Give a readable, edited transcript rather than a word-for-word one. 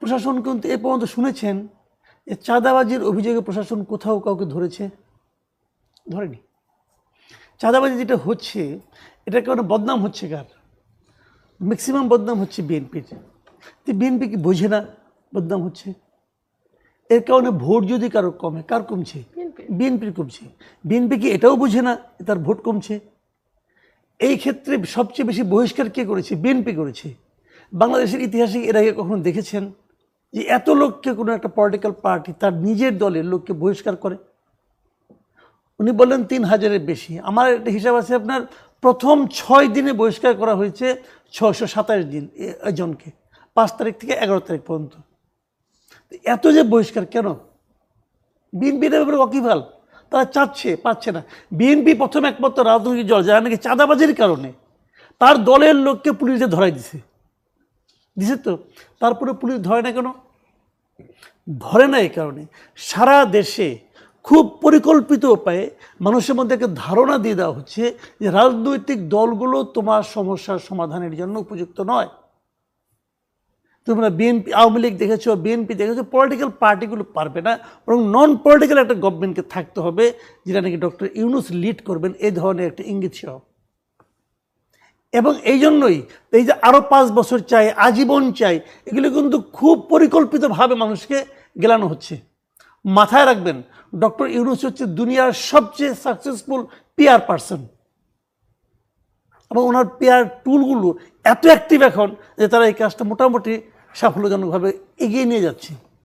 প্রশাসন কিন্তু এ পর্যন্ত শুনেছেন যে চাঁদাবাজির অভিযোগে প্রশাসন কোথাও কাউকে ধরেছে? ধরেনি। চাঁদাবাজি যেটা হচ্ছে এটার কারণে বদনাম হচ্ছে কার? ম্যাক্সিমাম বদনাম হচ্ছে বিএনপির। বিএনপি কি বোঝে না বদনাম হচ্ছে? এর কারণে ভোট যদি কারো কমে, কার কমছে? বিএনপির কমছে। বিএনপি কি এটাও বোঝে না তার ভোট কমছে? এই ক্ষেত্রে সবচেয়ে বেশি বহিষ্কার কে করেছে? বিএনপি করেছে। বাংলাদেশের ইতিহাসে এর আগে কখনো দেখেছেন যে এত লোককে কোনো একটা পলিটিক্যাল পার্টি তার নিজের দলের লোককে বহিষ্কার করে? উনি বললেন 3000-এর বেশি। আমার একটা হিসাব আছে আপনার প্রথম 6 দিনে বহিষ্কার করা হয়েছে 627 জনকে, 5 তারিখ থেকে 11 তারিখ পর্যন্ত। এত যে বহিষ্কার কেন? বিএনপির ব্যাপারে ওয়াকিবহাল, তারা চাচ্ছে, পাচ্ছে না। বিএনপি প্রথম একমাত্র রাজনৈতিক দল যারা নাকি চাঁদাবাজির কারণে তার দলের লোককে পুলিশে ধরাই দিছে তো। তারপরে পুলিশ ধরে না কেন? ধরে না এই কারণে সারা দেশে খুব পরিকল্পিত উপায়ে মানুষের মধ্যে একটা ধারণা দিয়ে দেওয়া হচ্ছে যে রাজনৈতিক দলগুলো তোমার সমস্যার সমাধানের জন্য উপযুক্ত নয়। তোমরা বিএনপি, আওয়ামী লীগ দেখেছো, বিএনপি দেখেছো, পলিটিক্যাল পার্টিগুলো পারবে না, বরং নন পলিটিক্যাল একটা গভর্নমেন্টকে থাকতে হবে যেটা নাকি ডক্টর ইউনূস লিড করবেন, এই ধরনের একটা ইঙ্গিত ছিল। এবং এই জন্যই এই যে আরও 5 বছর চাই, আজীবন চাই, এগুলো কিন্তু খুব পরিকল্পিতভাবে মানুষকে গেলানো হচ্ছে। মাথায় রাখবেন, ডক্টর ইউনূস হচ্ছে দুনিয়ার সবচেয়ে সাকসেসফুল পিআর পারসন, এবং ওনার পিআর টুলগুলো এত অ্যাক্টিভ এখন যে তারা এই কাজটা মোটামুটি সাফল্যজনকভাবে এগিয়ে নিয়ে যাচ্ছে।